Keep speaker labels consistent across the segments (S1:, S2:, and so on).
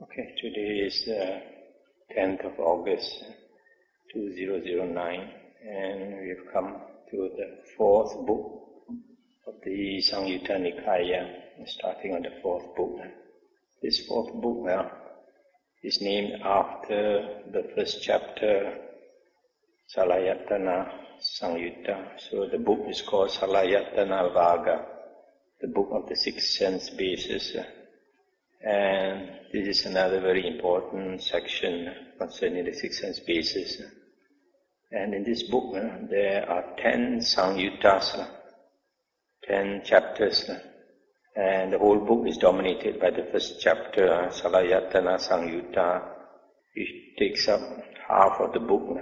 S1: Okay, today is 10th of August 2009 and we have come to the fourth book of the Samyutta Nikaya, starting on the fourth book. This fourth book is named after the first chapter, Salayatana Samyutta. So the book is called Salayatana Vaga, the book of the six sense bases. And this is another very important section concerning the six sense bases. And in this book, there are 10 Samyuttas, 10 chapters. And the whole book is dominated by the first chapter, Salayatana Samyutta, which takes up half of the book.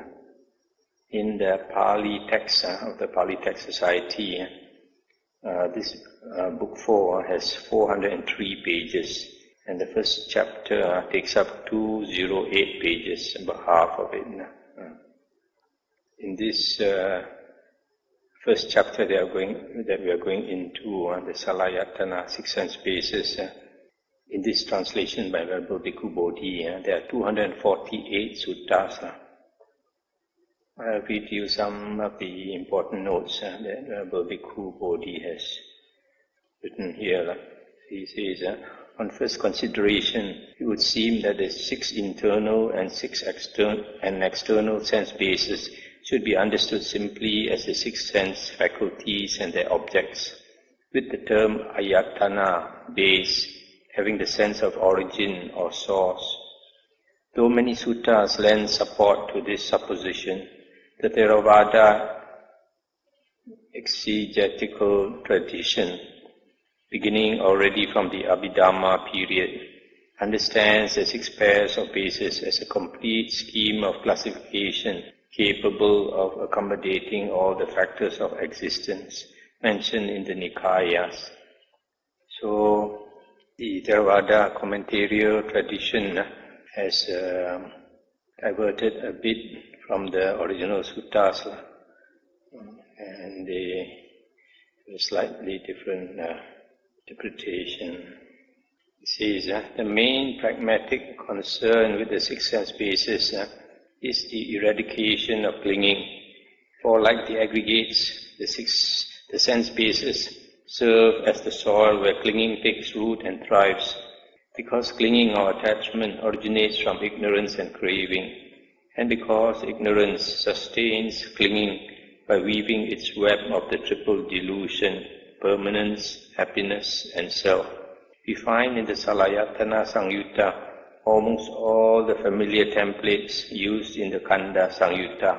S1: In the Pali text of the Pali Text Society, this book 4 has 403 pages. And the first chapter takes up 208 pages, about half of it. In this first chapter that we are going into, the Salayatana six sense bases, in this translation by Venerable Bhikkhu Bodhi, there are 248 suttas. I'll read you some of the important notes that Venerable Bhikkhu Bodhi has written here. He says, on first consideration, it would seem that the six internal and six external sense bases should be understood simply as the six sense faculties and their objects, with the term ayatana, base, having the sense of origin or source. Though many suttas lend support to this supposition, the Theravada exegetical tradition, beginning already from the Abhidhamma period, understands the six pairs of bases as a complete scheme of classification capable of accommodating all the factors of existence mentioned in the Nikayas. So, the Theravada commentarial tradition has diverted a bit from the original suttas, and they have a slightly different interpretation. It says the main pragmatic concern with the six sense bases is the eradication of clinging. For like the aggregates, the sense bases serve as the soil where clinging takes root and thrives, because clinging or attachment originates from ignorance and craving, and because ignorance sustains clinging by weaving its web of the triple delusion, permanence, happiness, and self. We find in the Salayatana Samyutta almost all the familiar templates used in the Kanda Samyutta.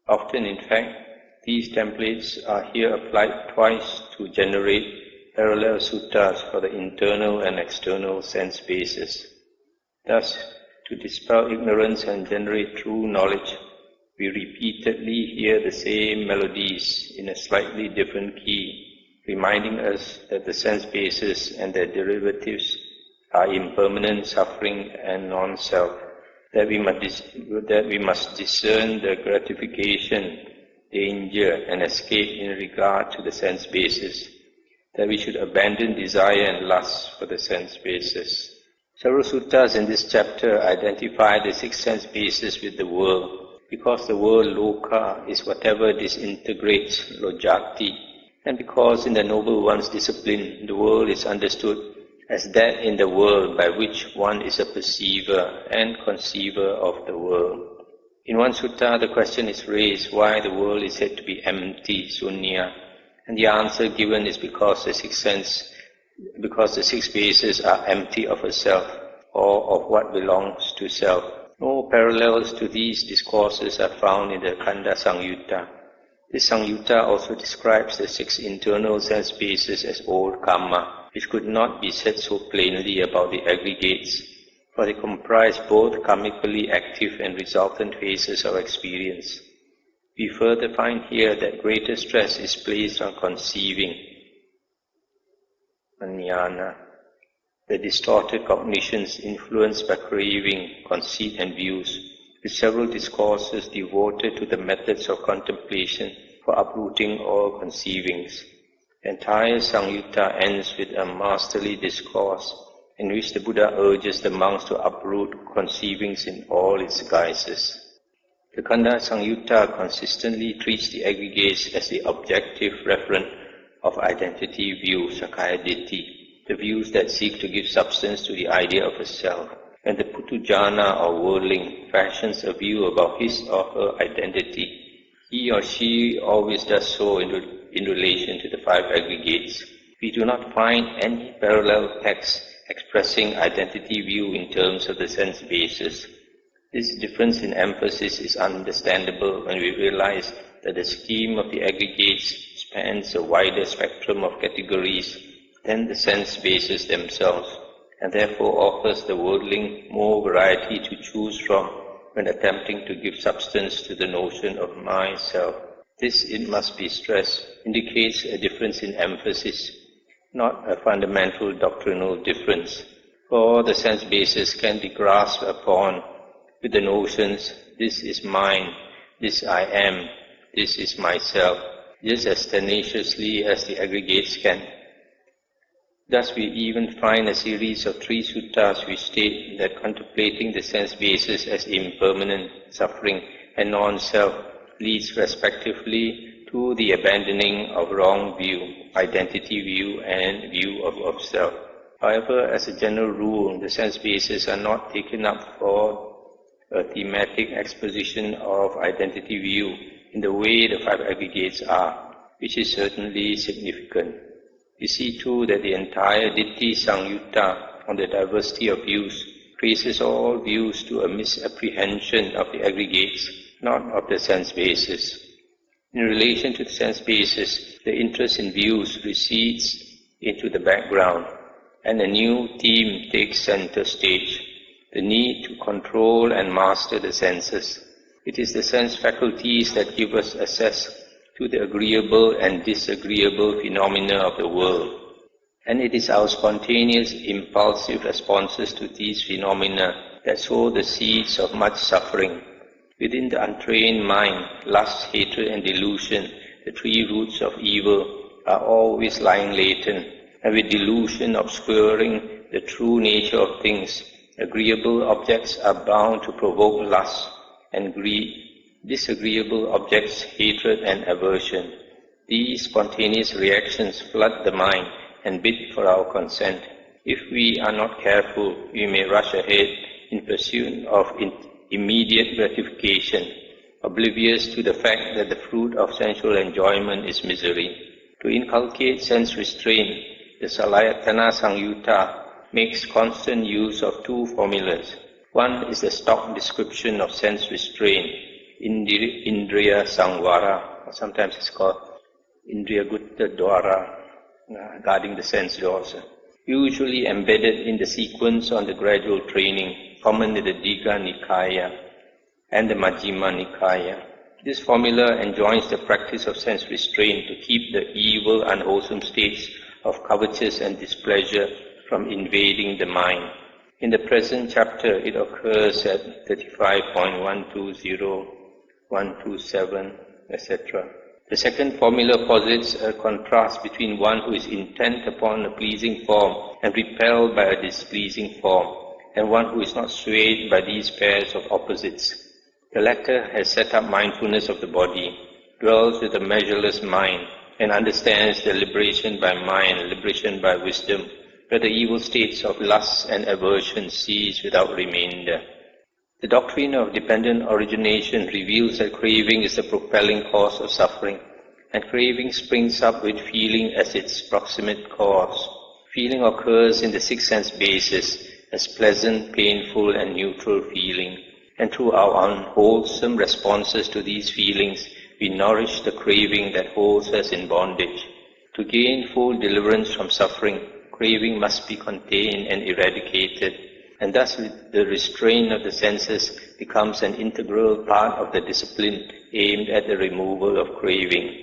S1: Often, in fact, these templates are here applied twice to generate parallel suttas for the internal and external sense bases. Thus, to dispel ignorance and generate true knowledge, we repeatedly hear the same melodies in a slightly different key, reminding us that the sense bases and their derivatives are impermanent, suffering, and non-self, that we must discern the gratification, danger, and escape in regard to the sense bases, that we should abandon desire and lust for the sense bases. Several suttas in this chapter identify the six sense bases with the world, because the word loka is whatever disintegrates, lojati, and because in the Noble One's discipline, the world is understood as that in the world by which one is a perceiver and conceiver of the world. In one sutta, the question is raised why the world is said to be empty, sunya, and the answer given is because the six bases are empty of a self, or of what belongs to self. No parallels to these discourses are found in the Kanda Samyutta. This Samyutta also describes the six internal sense bases as old karma, which could not be said so plainly about the aggregates, for they comprise both karmically active and resultant phases of experience. We further find here that greater stress is placed on conceiving, jnana, the distorted cognitions influenced by craving, conceit, and views, with several discourses devoted to the methods of contemplation for uprooting all conceivings. The entire Samyutta ends with a masterly discourse in which the Buddha urges the monks to uproot conceivings in all its guises. The Khanda Samyutta consistently treats the aggregates as the objective referent of identity view, Sakaya Ditti, the views that seek to give substance to the idea of a self. When the Putujana or worldling fashions a view about his or her identity, he or she always does so in relation to the five aggregates. We do not find any parallel text expressing identity view in terms of the sense basis. This difference in emphasis is understandable when we realize that the scheme of the aggregates spans a wider spectrum of categories than the sense bases themselves, and therefore offers the worldling more variety to choose from when attempting to give substance to the notion of myself. This, it must be stressed, indicates a difference in emphasis, not a fundamental doctrinal difference, for the sense basis can be grasped upon with the notions, this is mine, this I am, this is myself, just as tenaciously as the aggregates can. Thus we even find a series of 3 suttas which state that contemplating the sense basis as impermanent, suffering, and non-self leads respectively to the abandoning of wrong view, identity view, and view of self. However, as a general rule, the sense bases are not taken up for a thematic exposition of identity view in the way the five aggregates are, which is certainly significant. We see too that the entire Ditti Samyutta on the diversity of views traces all views to a misapprehension of the aggregates, not of the sense basis. In relation to the sense basis, the interest in views recedes into the background, and a new theme takes center stage, the need to control and master the senses. It is the sense faculties that give us access to the agreeable and disagreeable phenomena of the world. And it is our spontaneous, impulsive responses to these phenomena that sow the seeds of much suffering. Within the untrained mind, lust, hatred, and delusion, the 3 roots of evil, are always lying latent, and with delusion obscuring the true nature of things, agreeable objects are bound to provoke lust and greed. Disagreeable objects, hatred and aversion. These spontaneous reactions flood the mind and bid for our consent. If we are not careful, we may rush ahead in pursuit of immediate gratification, oblivious to the fact that the fruit of sensual enjoyment is misery. To inculcate sense restraint, the Salayatana Samyutta makes constant use of 2 formulas. One is the stock description of sense restraint, Indriya Sangvara, or sometimes it's called Indriya Gutta Dwara, guarding the sense doors, usually embedded in the sequence on the gradual training common to the Digha Nikaya and the Majjhima Nikaya. This formula enjoins the practice of sense restraint to keep the evil, unwholesome states of covetous and displeasure from invading the mind. In the present chapter, it occurs at 35.120, 127, etc. The second formula posits a contrast between one who is intent upon a pleasing form and repelled by a displeasing form, and one who is not swayed by these pairs of opposites. The latter has set up mindfulness of the body, dwells with a measureless mind, and understands the liberation by mind, liberation by wisdom, where the evil states of lust and aversion cease without remainder. The doctrine of dependent origination reveals that craving is the propelling cause of suffering, and craving springs up with feeling as its proximate cause. Feeling occurs in the 6 sense bases as pleasant, painful, and neutral feeling, and through our unwholesome responses to these feelings, we nourish the craving that holds us in bondage. To gain full deliverance from suffering, craving must be contained and eradicated, and thus the restraint of the senses becomes an integral part of the discipline aimed at the removal of craving.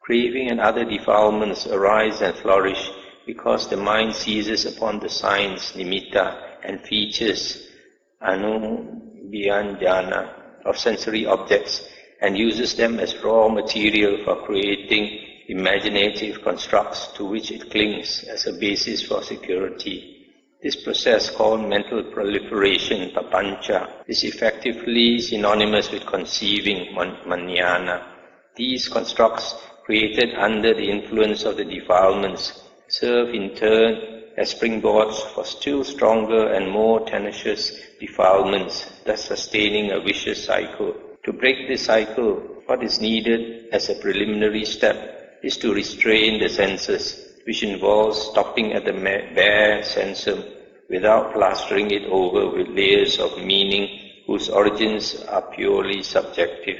S1: Craving and other defilements arise and flourish because the mind seizes upon the signs, nimitta, and features, anubhyanjana, of sensory objects, and uses them as raw material for creating imaginative constructs to which it clings as a basis for security. This process, called mental proliferation, papancha, is effectively synonymous with conceiving, manjana. These constructs, created under the influence of the defilements, serve in turn as springboards for still stronger and more tenacious defilements, thus sustaining a vicious cycle. To break this cycle, what is needed as a preliminary step is to restrain the senses, which involves stopping at the bare sensum without plastering it over with layers of meaning whose origins are purely subjective.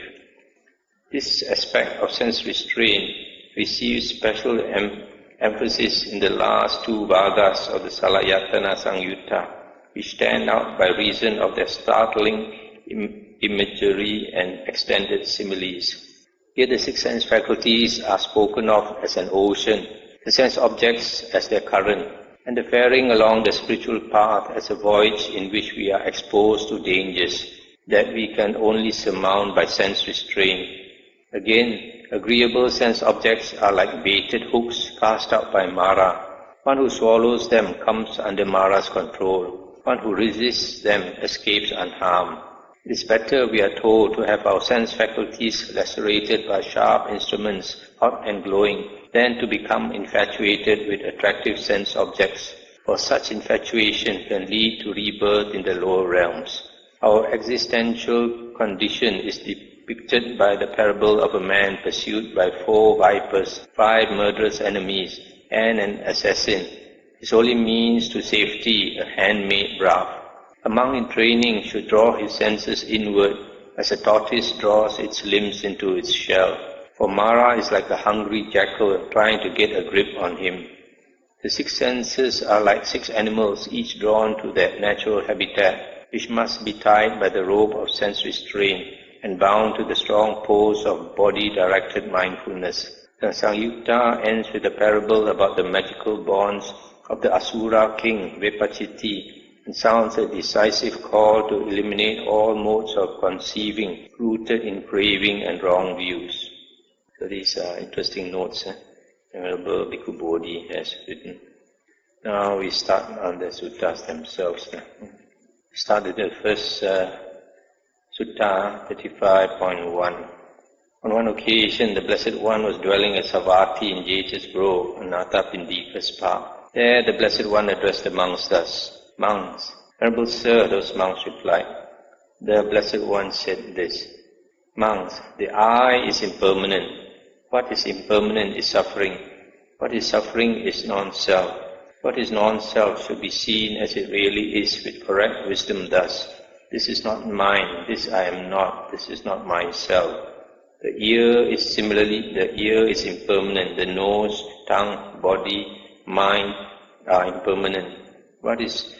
S1: This aspect of sense restraint receives special emphasis in the last two vagas of the Salayatana Samyutta, which stand out by reason of their startling imagery and extended similes. Here the six sense faculties are spoken of as an ocean, the sense objects as their current, and the faring along the spiritual path as a voyage in which we are exposed to dangers that we can only surmount by sense restraint. Again, agreeable sense objects are like baited hooks cast out by Mara. One who swallows them comes under Mara's control. One who resists them escapes unharmed. It is better, we are told, to have our sense faculties lacerated by sharp instruments, hot and glowing, than to become infatuated with attractive sense objects, for such infatuation can lead to rebirth in the lower realms. Our existential condition is depicted by the parable of a man pursued by 4 vipers, 5 murderous enemies, and an assassin. His only means to safety, a handmade raft. A monk in training should draw his senses inward, as a tortoise draws its limbs into its shell. For Mara is like a hungry jackal trying to get a grip on him. The 6 senses are like 6 animals, each drawn to their natural habitat, which must be tied by the rope of sense restraint and bound to the strong poles of body-directed mindfulness. The Samyutta ends with a parable about the magical bonds of the Asura king, Vepachiti, and sounds a decisive call to eliminate all modes of conceiving rooted in craving and wrong views. So these are interesting notes Venerable Bhikkhu Bodhi has written. Now we start on the suttas themselves. We start with the first Sutta 35.1. On one occasion, the Blessed One was dwelling at Asavarti in Jeta's Grove, Anathapindika's park. There the Blessed One addressed the monks thus, "Monks, Venerable Sir," those monks replied. The Blessed One said this, "Monks, the I is impermanent. What is impermanent is suffering. What is suffering is non-self. What is non-self should be seen as it really is with correct wisdom thus. This is not mine, this I am not, this is not myself. The ear is impermanent. The nose, tongue, body, mind are impermanent. What is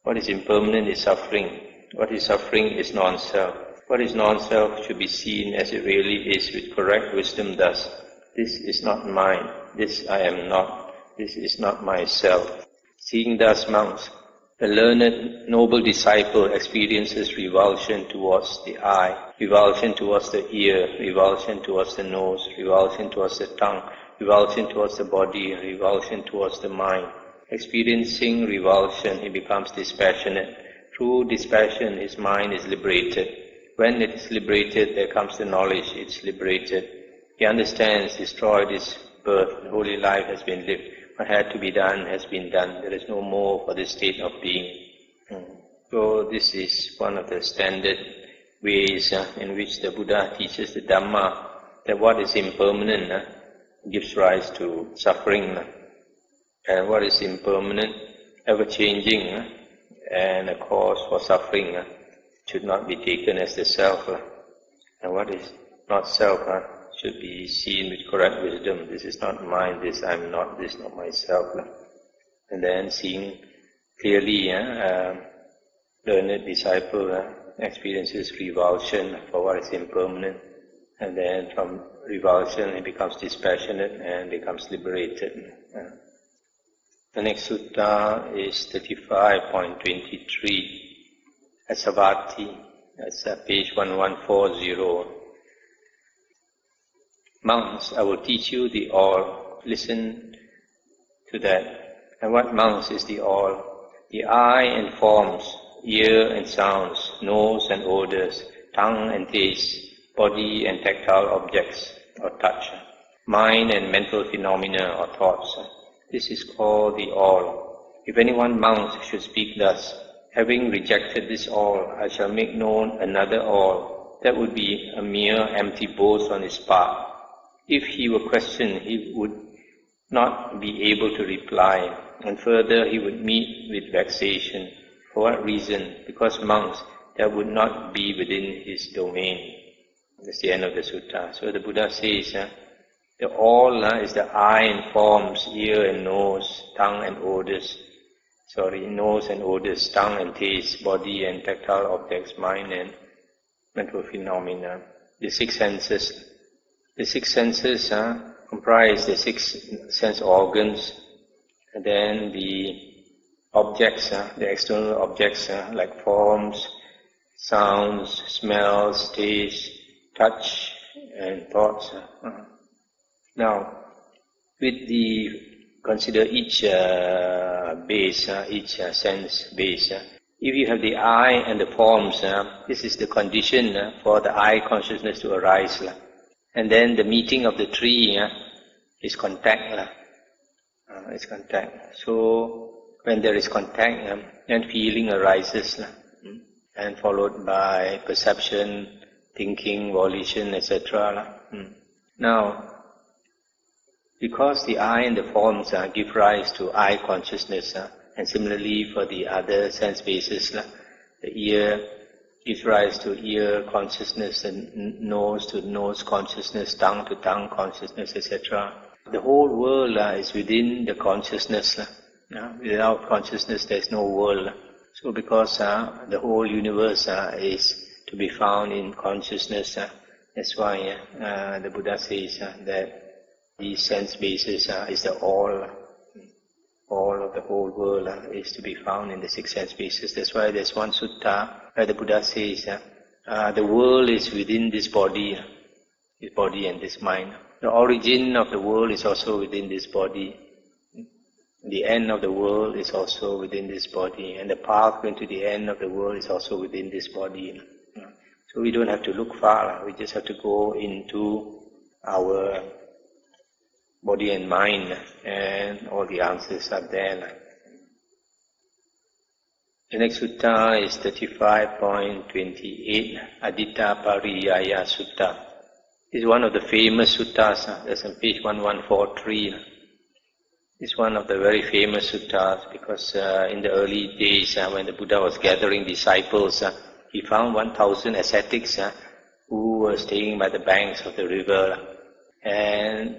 S1: impermanent is suffering. What is suffering is non-self. What is non-self should be seen as it really is with correct wisdom thus. This is not mine, this I am not, this is not myself." Seeing thus, monks, the learned, noble disciple experiences revulsion towards the eye, revulsion towards the ear, revulsion towards the nose, revulsion towards the tongue, revulsion towards the body, revulsion towards the mind. Experiencing revulsion, he becomes dispassionate. Through dispassion, his mind is liberated. When it is liberated, there comes the knowledge it's liberated. He understands, destroyed his birth, the holy life has been lived. What had to be done has been done. There is no more for this state of being. So this is one of the standard ways in which the Buddha teaches the Dhamma, that what is impermanent gives rise to suffering, and what is impermanent, ever-changing, and a cause for suffering should not be taken as the self, and what is not self should be seen with correct wisdom. This is not mine, this I am not, this is not myself. And then seeing clearly, learned disciple experiences revulsion for what is impermanent, and then from revulsion he becomes dispassionate and becomes liberated. The next sutta is 35.23. Asavarti, that's page 1140. "Monks, I will teach you the all." Listen to that. And what, monks, is the all? the eye and forms, ear and sounds, nose and odors, tongue and taste, body and tactile objects or touch, mind and mental phenomena or thoughts. This is called the all. If any one monk should speak thus, having rejected this all, I shall make known another all, that would be a mere empty boast on his part. If he were questioned, he would not be able to reply, and further he would meet with vexation. For what reason? Because monks, that would not be within his domain. That's the end of the sutta. So the Buddha says, the all is the eye and forms, ear and nose, tongue and odors. Nose and odors, tongue and taste, body and tactile objects, mind and mental phenomena. The six senses. The six senses comprise the six sense organs, and then the objects, the external objects like forms, sounds, smells, taste, touch, and thoughts. Now, consider each base, each sense base. If you have the eye and the forms, this is the condition for the eye consciousness to arise. And then the meeting of the three is contact. It's contact. So when there is contact, then feeling arises, and followed by perception, thinking, volition, etc. Now, because the eye and the forms give rise to eye consciousness, and similarly for the other sense bases, the ear gives rise to ear consciousness, and nose to nose consciousness, tongue to tongue consciousness, etc. The whole world is within the consciousness. Without consciousness there is no world. So because the whole universe is to be found in consciousness, that's why the Buddha says that these sense bases is the all of the whole world is to be found in the six sense bases. That's why there's one sutta where the Buddha says the world is within this body and this mind. The origin of the world is also within this body. The end of the world is also within this body, and the path going to the end of the world is also within this body. So we don't have to look far, we just have to go into our body and mind, and all the answers are there. The next sutta is 35.28, Aditta Pariyaya Sutta. It's one of the famous suttas, that's on page 1143. It's one of the very famous suttas because in the early days when the Buddha was gathering disciples, he found 1,000 ascetics who were staying by the banks of the river, and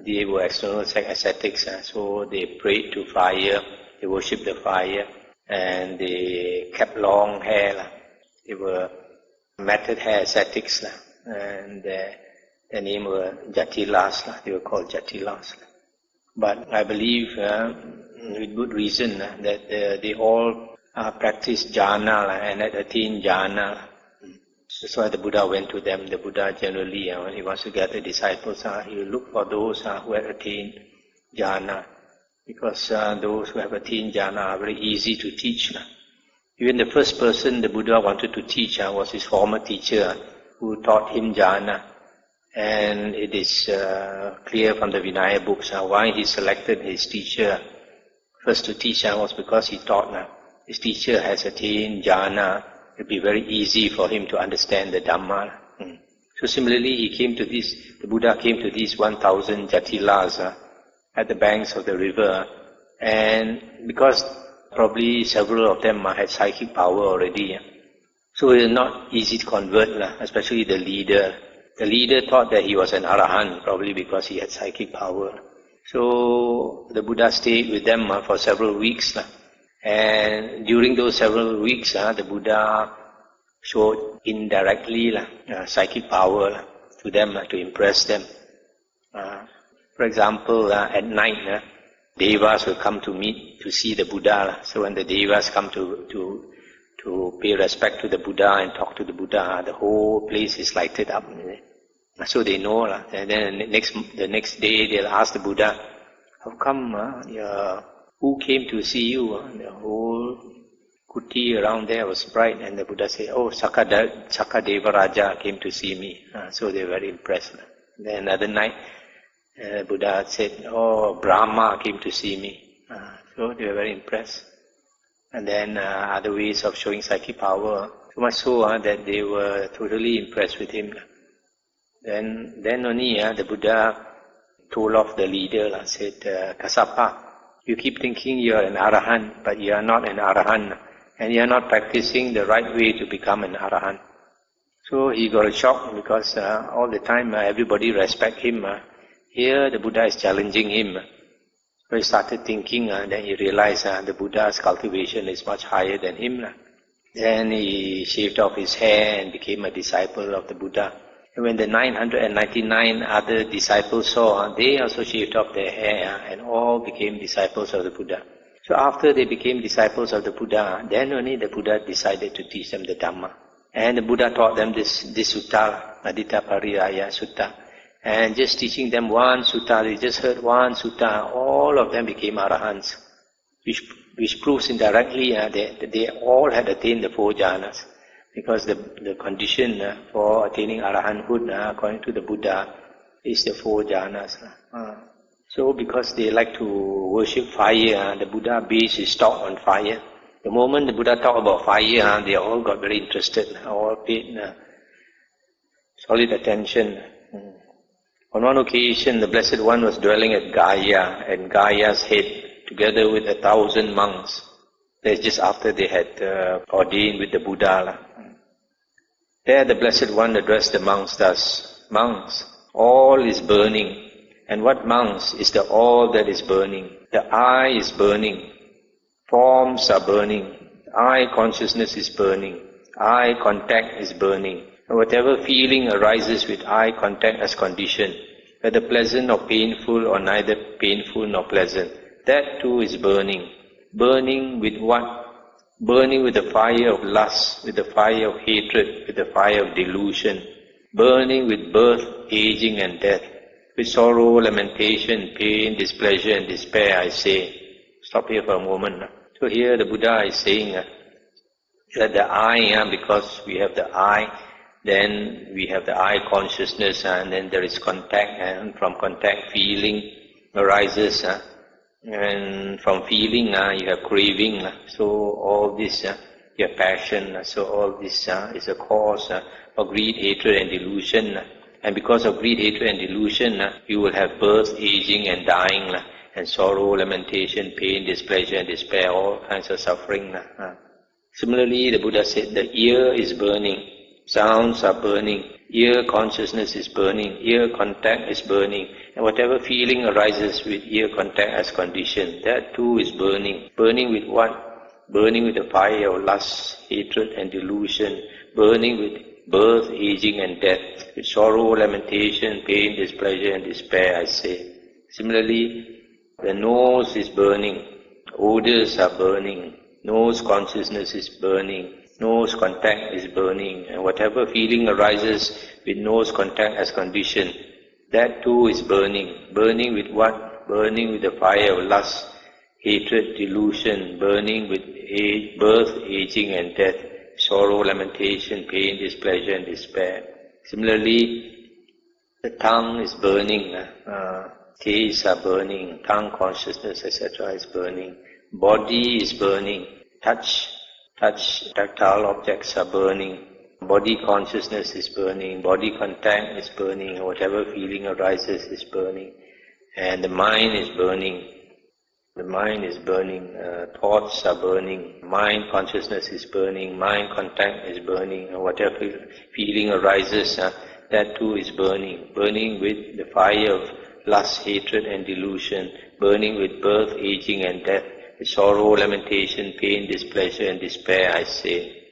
S1: they were external ascetics, so they prayed to fire, they worshipped the fire, and they kept long hair. They were matted hair ascetics, and their name were Jatilas, they were called Jatilas. But I believe, with good reason, that they all practiced jhana and had attained jhana. That's why the Buddha went to them. The Buddha generally, when he wants to gather disciples, he will look for those who have attained jhana, because those who have attained jhana are very easy to teach. Even the first person the Buddha wanted to teach was his former teacher, who taught him jhana. And it is clear from the Vinaya books why he selected his teacher first to teach was because he thought his teacher has attained jhana. It would be very easy for him to understand the Dhamma. So similarly, the Buddha came to these 1,000 Jatilas at the banks of the river, and because probably several of them had psychic power already, so it was not easy to convert, especially the leader. The leader thought that he was an arahant, probably because he had psychic power. So the Buddha stayed with them for several weeks. And during those several weeks, the Buddha showed indirectly psychic power to them to impress them. For example, at night, Devas will come to see the Buddha. So when the Devas come to pay respect to the Buddha and talk to the Buddha, the whole place is lighted up. So they know. And then the next day they'll ask the Buddha, how come who came to see you? The whole kuti around there was bright, and the Buddha said, oh, Sakadeva Raja came to see me. So they were very impressed. Then another night, Buddha said, oh, Brahma came to see me. So they were very impressed. And then other ways of showing psychic power, so much so that they were totally impressed with him. Then only the Buddha told off the leader, said, Kassapa, you keep thinking you are an Arahant, but you are not an Arahant, and you are not practicing the right way to become an Arahant. So he got a shock because all the time everybody respect him. Here the Buddha is challenging him. So he started thinking, then he realized the Buddha's cultivation is much higher than him. Then he shaved off his hair and became a disciple of the Buddha. And when the 999 other disciples saw, they also shaved off their hair and all became disciples of the Buddha. So after they became disciples of the Buddha, then only the Buddha decided to teach them the Dhamma. And the Buddha taught them this sutta, Adita Pariraya Sutta. And just teaching them one sutta, they just heard one sutta, all of them became Arahants, which proves indirectly that they all had attained the 4 jhanas. Because the condition for attaining Arahanthood, according to the Buddha, is the 4 jhanas. So because they like to worship fire, the Buddha based his talk on fire. The moment the Buddha talked about fire, they all got very interested, all paid solid attention. On one occasion, the Blessed One was dwelling at Gaya's head, together with 1,000 monks. That's just after they had ordained with the Buddha. There the Blessed One addressed the monks thus, monks, all is burning. And what monks is the all that is burning? The I is burning. Forms are burning. I consciousness is burning. I contact is burning. And whatever feeling arises with eye contact as condition, whether pleasant or painful or neither painful nor pleasant, that too is burning. Burning with what? Burning with the fire of lust, with the fire of hatred, with the fire of delusion. Burning with birth, aging and death, with sorrow, lamentation, pain, displeasure and despair, I say. Stop here for a moment. So here the Buddha is saying that the I, because we have the I, then we have the I consciousness, and then there is contact, and from contact feeling arises, and from feeling you have craving, so all this you have passion, so all this is a cause of greed, hatred and delusion, and because of greed, hatred and delusion you will have birth, aging and dying, and sorrow, lamentation, pain, displeasure and despair, all kinds of suffering. Similarly, the Buddha said the ear is burning, sounds are burning, ear consciousness is burning, ear contact is burning, and whatever feeling arises with ear contact as condition, that too is burning. Burning with what? Burning with the fire of lust, hatred and delusion, burning with birth, aging and death, with sorrow, lamentation, pain, displeasure and despair, I say. Similarly, the nose is burning, odors are burning, nose consciousness is burning, nose contact is burning, and whatever feeling arises with nose contact as condition, that too is burning. Burning with what? Burning with the fire of lust, hatred, delusion, burning with birth, aging and death, sorrow, lamentation, pain, displeasure and despair. Similarly, the tongue is burning, tastes are burning, tongue consciousness, etc. is burning. Body is burning, touch, tactile objects are burning. Body consciousness is burning, body contact is burning, whatever feeling arises is burning. And the mind is burning. The mind is burning, thoughts are burning, mind consciousness is burning, mind contact is burning, and whatever feeling arises, that too is burning. Burning with the fire of lust, hatred and delusion, burning with birth, aging and death, with sorrow, lamentation, pain, displeasure and despair, I say.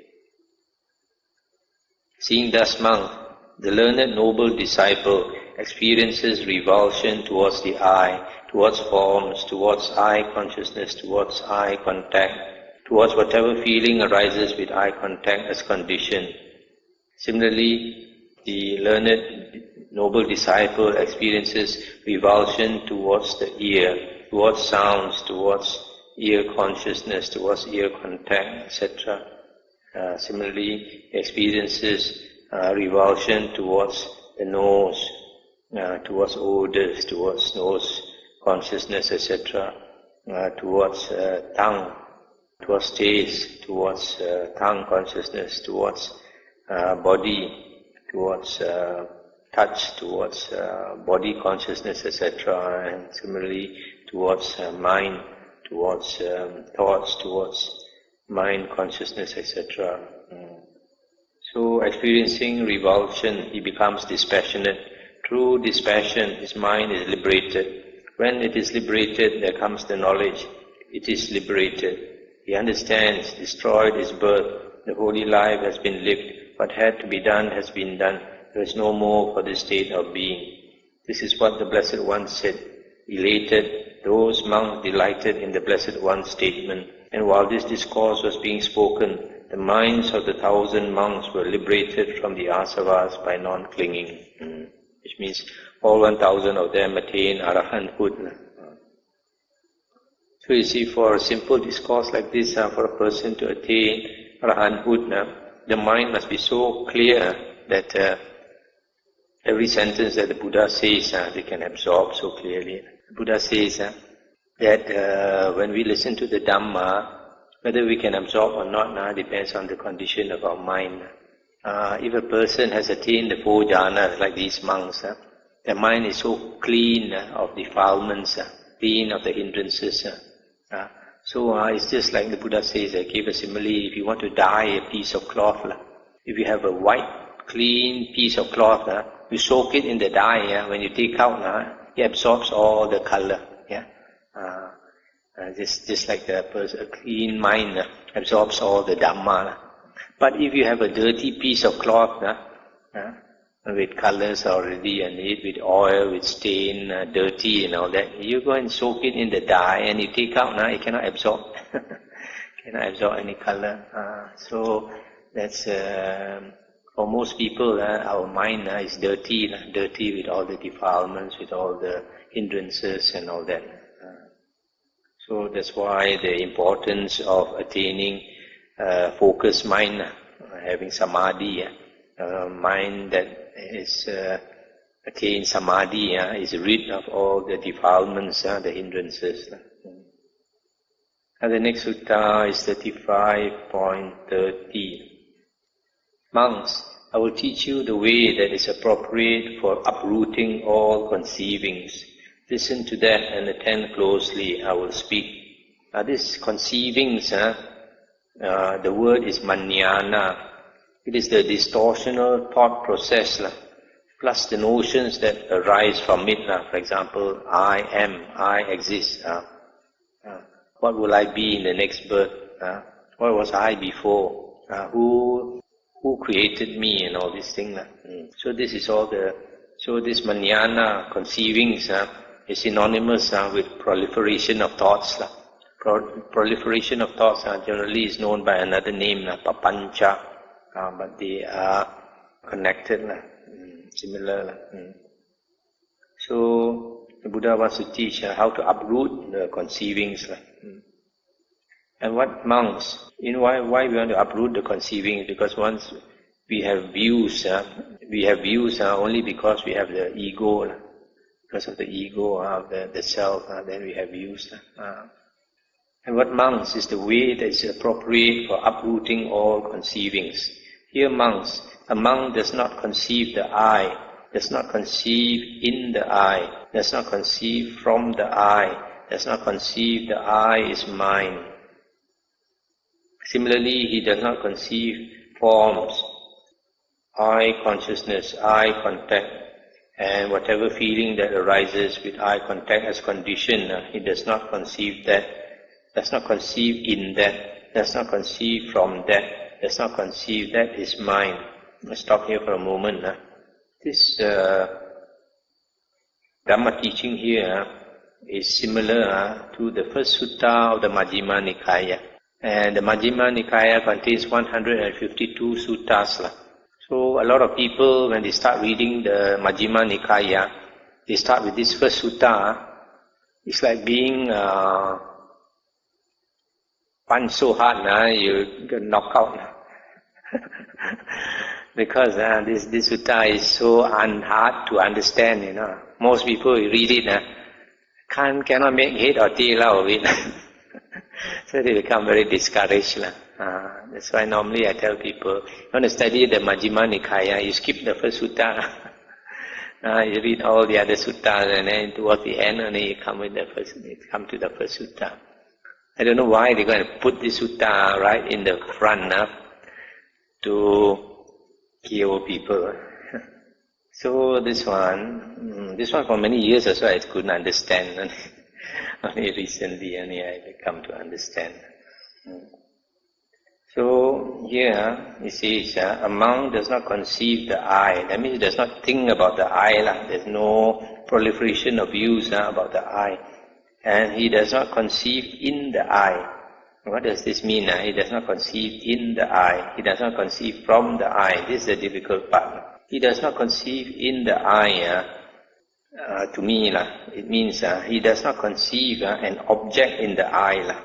S1: Seeing thus, monk, the learned noble disciple experiences revulsion towards the I, towards forms, towards I consciousness, towards I contact, towards whatever feeling arises with I contact as condition. Similarly, the learned noble disciple experiences revulsion towards the ear, towards sounds, towards ear consciousness, towards ear contact, etc. Similarly, experiences revulsion towards the nose, towards odors, towards nose consciousness, etc. Towards tongue, towards taste, towards tongue consciousness, towards body, towards touch, towards body consciousness, etc. And similarly towards mind, towards thoughts, towards mind consciousness, etc. So experiencing revulsion, he becomes dispassionate. Through dispassion, his mind is liberated. When it is liberated, there comes the knowledge. It is liberated. He understands, destroyed his birth. The holy life has been lived. What had to be done has been done. There is no more for this state of being. This is what the Blessed One said. Elated, those monks delighted in the Blessed One's statement. And while this discourse was being spoken, the minds of the 1,000 monks were liberated from the asavas by non-clinging. Which means all 1,000 of them attain arahanthood. So you see, for a simple discourse like this, for a person to attain arahanthood, the mind must be so clear that every sentence that the Buddha says, they can absorb so clearly. The Buddha says that when we listen to the Dhamma, whether we can absorb or not depends on the condition of our mind. If a person has attained the 4 jhanas, like these monks, their mind is so clean of defilements, clean of the hindrances. So it's just like the Buddha says, I gave a simile, if you want to dye a piece of cloth, if you have a white, clean piece of cloth, you soak it in the dye, when you take out, it absorbs all the color. Just like a clean mind absorbs all the Dhamma. But if you have a dirty piece of cloth, with colors already and it with oil, with stain, dirty and all that, you go and soak it in the dye and you take out, it cannot absorb. Cannot absorb any color. So that's, for most people, our mind is dirty with all the defilements, with all the hindrances and all that. So that's why the importance of attaining focused mind, having samadhi, mind that is attained samadhi is rid of all the defilements, the hindrances. And the next sutta is 35.30. Monks, I will teach you the way that is appropriate for uprooting all conceivings. Listen to that and attend closely, I will speak. This conceivings, the word is mannyana. It is the distortional thought process, plus the notions that arise from it. For example, I am, I exist. What will I be in the next birth? What was I before? Who created me and all these things? So this is all so this mannyana, conceivings, is synonymous with proliferation of thoughts. Proliferation of thoughts generally is known by another name, papancha, but they are connected, similar. So the Buddha wants to teach how to uproot the conceivings. And what monks, why we want to uproot the conceivings? Because once we have views, only because we have the ego. Because of the ego, the self, then we have views. And what monks is the way that is appropriate for uprooting all conceivings. Here monks, a monk does not conceive the I, does not conceive in the I, does not conceive from the I, does not conceive the I is mine. Similarly, he does not conceive forms, eye consciousness, eye contact, and whatever feeling that arises with eye contact as condition, he does not conceive that, does not conceive in that, does not conceive from that, does not conceive that is mine. Let's stop here for a moment. This Dhamma teaching here is similar to the first sutta of the Majjhima Nikaya. And the Majjhima Nikaya contains 152 suttas. So a lot of people, when they start reading the Majjhima Nikaya, they start with this first sutta. It's like being punch so hard, you get knocked out. Because this sutta is so hard to understand, Most people read it, cannot make head or tail out of it. So they become very discouraged. That's why normally I tell people, you want to study the Majjhima Nikaya, you skip the first sutta. You read all the other suttas, and then towards the end only you come to the first sutta. I don't know why they're going to put this sutta right in the front to kill people. So this one for many years or so I couldn't understand. Only recently I come to understand. So here it says, a monk does not conceive the I. That means he does not think about the I. There's no proliferation of views about the I. And he does not conceive in the I. What does this mean? He does not conceive in the I. He does not conceive from the I. This is the difficult part. He does not conceive in the I. To me, it means he does not conceive an object in the I.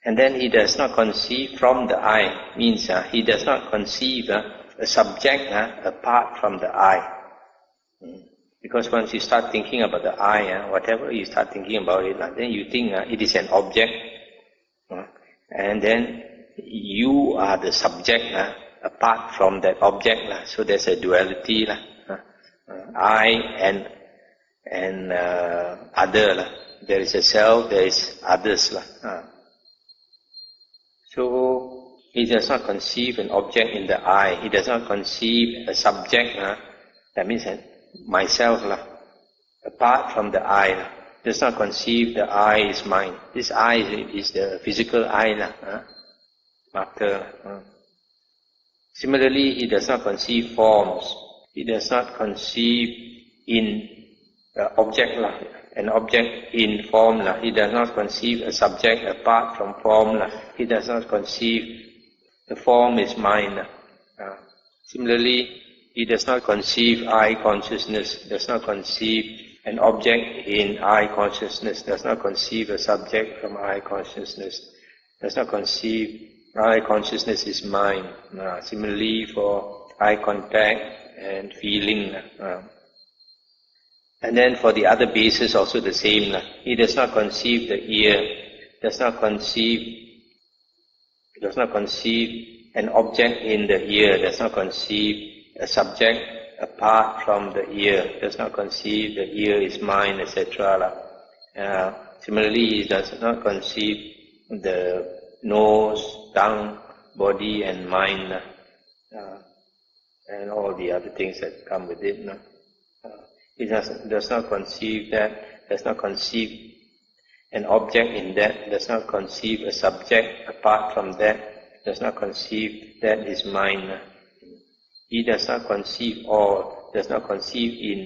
S1: And then he does not conceive from the I. Means he does not conceive a subject apart from the I. Because once you start thinking about the I, whatever you start thinking about it, then you think it is an object. And then you are the subject apart from that object. So there's a duality. I and other. There is a self, there is others. So he does not conceive an object in the I. He does not conceive a subject. That means myself, apart from the I. Does not conceive the I is mine. This I is the physical I. Mahathera. Similarly, he does not conceive forms. He does not conceive in object, an object in form. He does not conceive a subject apart from form. He does not conceive the form is mine. Similarly, he does not conceive I consciousness, does not conceive an object in I consciousness, does not conceive a subject from I consciousness, does not conceive I consciousness is mine. Similarly for eye contact and feeling. And then for the other bases also the same. He does not conceive the ear, does not conceive an object in the ear, does not conceive a subject apart from the ear, does not conceive the ear is mine, etc. Similarly, he does not conceive the nose, tongue, body and mind, and all the other things that come with it. He does not conceive that, does not conceive an object in that, does not conceive a subject apart from that, does not conceive that is mine. He does not conceive all, does not conceive in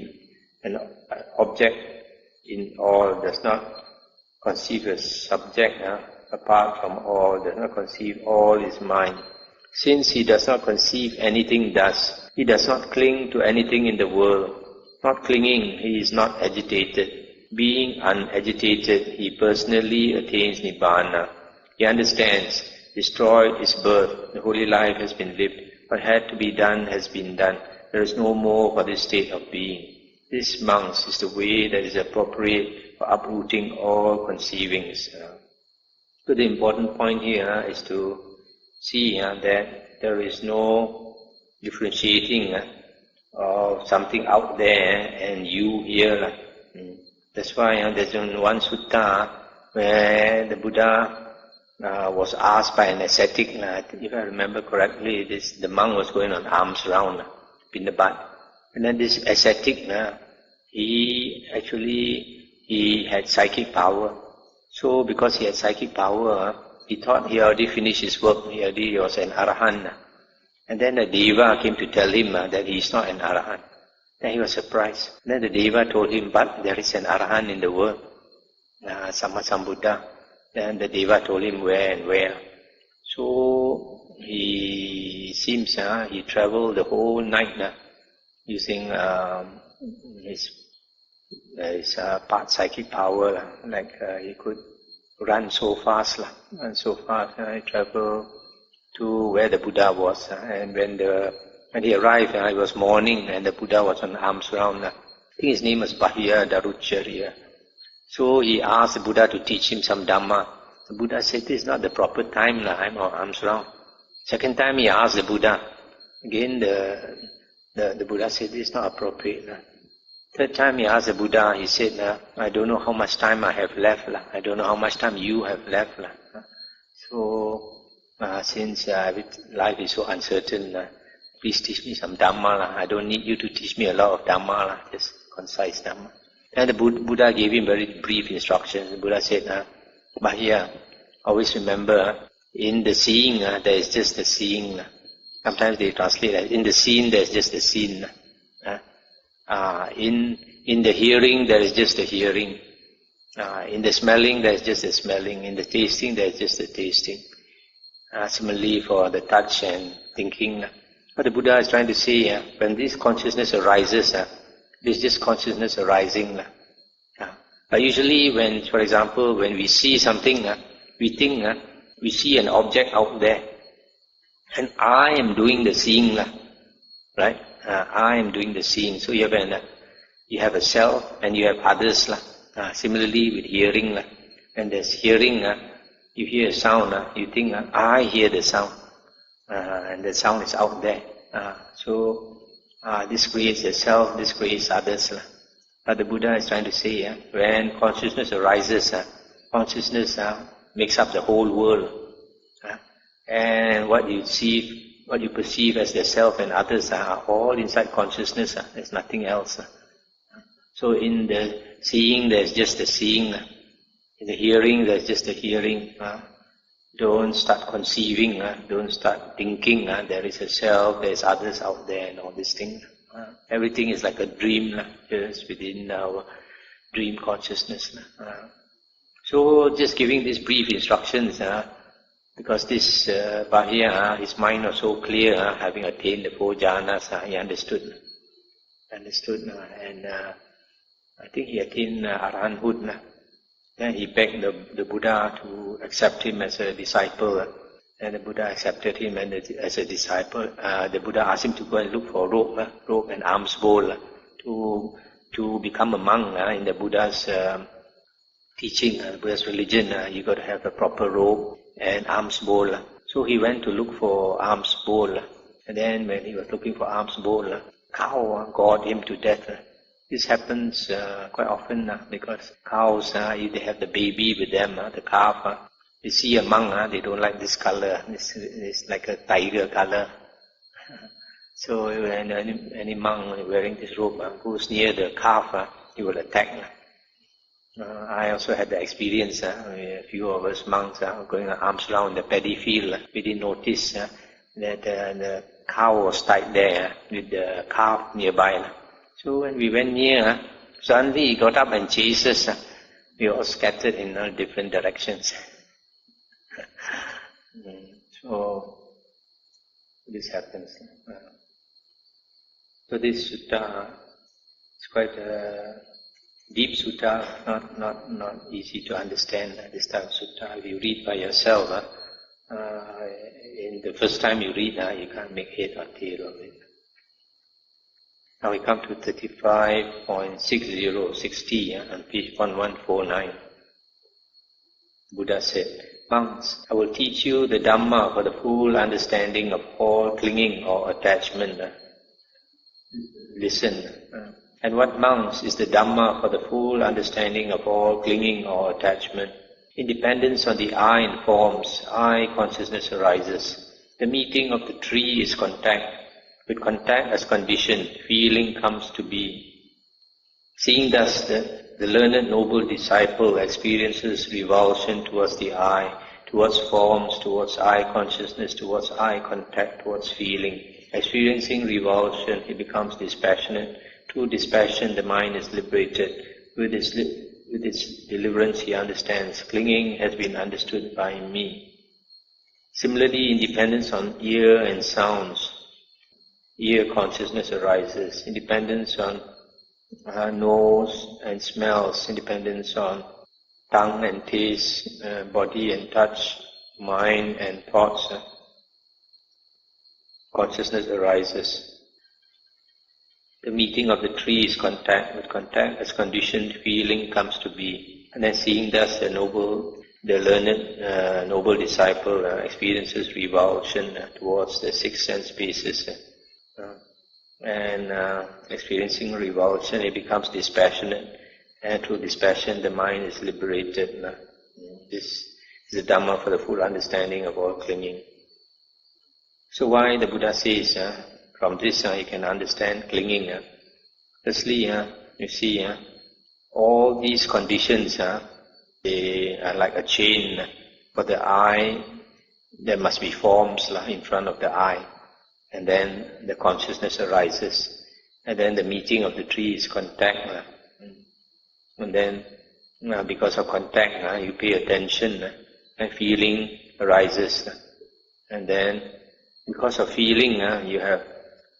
S1: an object in all, does not conceive a subject apart from all, does not conceive all is mine. Since he does not conceive anything thus, he does not cling to anything in the world. Not clinging, he is not agitated. Being unagitated, he personally attains Nibbana. He understands, destroyed is birth, the holy life has been lived. What had to be done has been done. There is no more for this state of being. This, monks, is the way that is appropriate for uprooting all conceivings. So the important point here is to see that there is no differentiating of something out there and you here. That's why there's one sutta where the Buddha was asked by an ascetic, if I remember correctly, the monk was going on alms round, Pindabat. And then this ascetic, he had psychic power. So because he had psychic power, he thought he already finished his work, he was an Arahant. And then the Deva came to tell him that he is not an Arahant. Then he was surprised. Then the Deva told him, but there is an Arahant in the world, Sammasambuddha. Then the Deva told him where and where. So he seems he traveled the whole night using his part psychic power, he could run so fast. I traveled to where the Buddha was. And when he arrived, it was morning and the Buddha was on arms round. I think his name was Bahya Darucharya. So he asked the Buddha to teach him some Dhamma. The Buddha said, this is not the proper time, I'm on arms round. Second time he asked the Buddha. Again the Buddha said, this is not appropriate. Third time he asked the Buddha, he said, I don't know how much time I have left. I don't know how much time you have left. So, since life is so uncertain, please teach me some Dhamma. I don't need you to teach me a lot of Dhamma, just concise Dhamma. Then the Buddha gave him very brief instructions. The Buddha said, Bahya, always remember, in the seeing, there is just the seeing. Sometimes they translate that, in the seen, there is just the seen. In the hearing, there is just the hearing. In the smelling, there is just the smelling. In the tasting, there is just the tasting. Similarly for the touch and thinking. What the Buddha is trying to say, when this consciousness arises, it's just consciousness arising. But usually when, for example, when we see something, we think we see an object out there. And I am doing the seeing, right? I am doing the seeing. So you have a self and you have others. Similarly with hearing, when there's hearing, you hear a sound, you think I hear the sound, and the sound is out there. So this creates a self, this creates others. But the Buddha is trying to say, when consciousness arises, consciousness makes up the whole world. And what you perceive as the self and others are all inside consciousness. There's nothing else. So in the seeing, there's just the seeing. In the hearing, there's just the hearing. Don't start conceiving. Don't start thinking. There is a self, there's others out there, and all these things. Everything is like a dream, just within our dream consciousness. So just giving these brief instructions, because this Bahya, his mind was so clear, having attained the 4 jhanas, he understood. And I think he attained arahanthood. Then he begged the Buddha to accept him as a disciple. And the Buddha accepted him as a disciple. The Buddha asked him to go and look for rope and alms bowl to become a monk in the Buddha's teaching, Buddha's religion. You got to have a proper robe and alms bowl. So he went to look for alms bowl. And then when he was looking for alms bowl, cow gored him to death. This happens quite often because cows, if they have the baby with them, the calf, they see a monk, they don't like this color. It's like a tiger color. So when any monk wearing this robe goes near the calf, he will attack. I also had the experience, a few of us monks going arms around the paddy field. We didn't notice that the cow was tied there with the calf nearby. So when we went near, suddenly he got up and chased us. We all scattered in all different directions. So this happens. So this sutta is quite a deep sutta, not easy to understand. This type of sutta, if you read by yourself, in the first time you read, you can't make head or tail of it. Now we come to 35.60, on page 1149. Buddha said, monks, I will teach you the Dhamma for the full understanding of all clinging or attachment. Listen. And what, monks, is the Dhamma for the full understanding of all clinging or attachment? Independence on the I informs, I consciousness arises. The meeting of the tree is contact. With contact as condition, feeling comes to be. Seeing thus, the learned noble disciple experiences revulsion towards the I, towards forms, towards I consciousness, towards I contact, towards feeling. Experiencing revulsion, he becomes dispassionate. Through dispassion, the mind is liberated. With its deliverance, he understands. Clinging has been understood by me. Similarly, independence on ear and sounds. Ear consciousness arises. Independence on nose and smells. Independence on tongue and taste, body and touch, mind and thoughts, consciousness arises. The meeting of the tree is contact. With contact, as conditioned feeling comes to be. And then seeing thus the learned, noble disciple experiences revulsion towards the six sense bases. Experiencing revulsion, it becomes dispassionate. And through dispassion, the mind is liberated. This is the Dhamma for the full understanding of all clinging. So why the Buddha says, from this you can understand clinging. Firstly, you see, all these conditions, they are like a chain. For the eye, there must be forms in front of the eye. And then the consciousness arises. And then the meeting of the tree is contact. And then, because of contact, you pay attention and feeling arises. And then, because of feeling, you have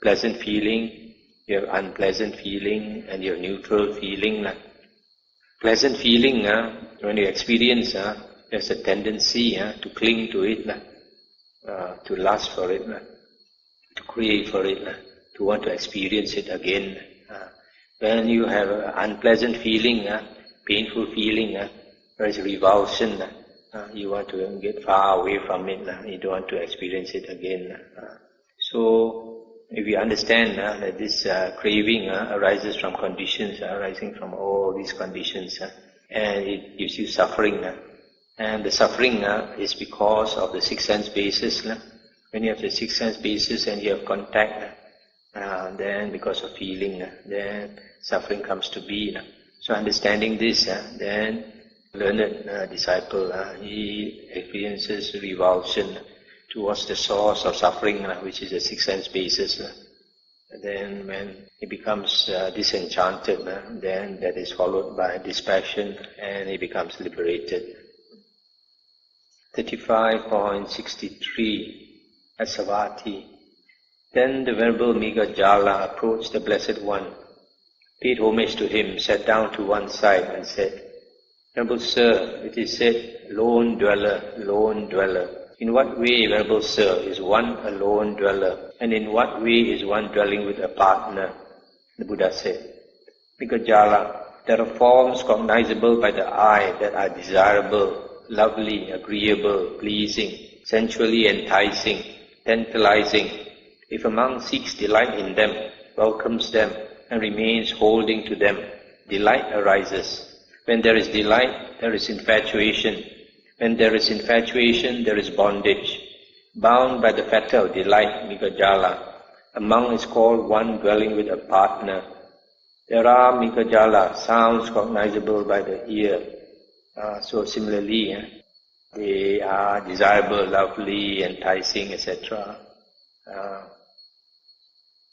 S1: pleasant feeling, you have unpleasant feeling, and you have neutral feeling. Pleasant feeling, when you experience, there's a tendency to cling to it, to lust for it, to crave for it, to want to experience it again. When you have an unpleasant feeling, painful feeling, there is revulsion. You want to get far away from it. You don't want to experience it again. So, if you understand that this craving arises from conditions, arising from all these conditions, and it gives you suffering. And the suffering is because of the six sense bases. When you have the six sense bases and you have contact, then because of feeling, then suffering comes to be. So understanding this, then learned disciple, he experiences revulsion towards the source of suffering, which is the six sense bases. And then when he becomes disenchanted, then that is followed by dispassion and he becomes liberated. 35.63 Asavarti. Then the Venerable Nikaya approached the Blessed One, paid homage to him, sat down to one side and said, Venerable Sir, it is said, lone dweller, lone dweller. In what way, Venerable Sir, is one a lone dweller? And in what way is one dwelling with a partner? The Buddha said, Nikaya, there are forms cognizable by the eye that are desirable, lovely, agreeable, pleasing, sensually enticing, tantalizing. If a monk seeks delight in them, welcomes them, and remains holding to them, delight arises. When there is delight, there is infatuation. When there is infatuation, there is bondage. Bound by the fetter of delight, Nikaya, a monk is called one dwelling with a partner. There are, Nikaya, sounds cognizable by the ear. So similarly, they are desirable, lovely, enticing, etc.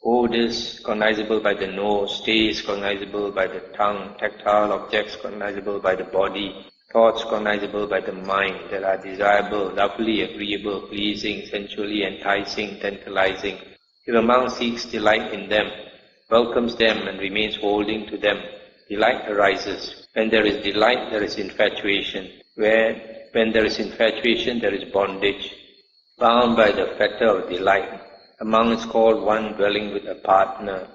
S1: Odors cognizable by the nose, taste cognizable by the tongue, tactile objects cognizable by the body, thoughts cognizable by the mind that are desirable, lovely, agreeable, pleasing, sensually enticing, tantalizing. If a monk seeks delight in them, welcomes them and remains holding to them, delight arises. When there is delight, there is infatuation. When there is infatuation, there is bondage. Bound by the fetter of delight, a monk is called one dwelling with a partner.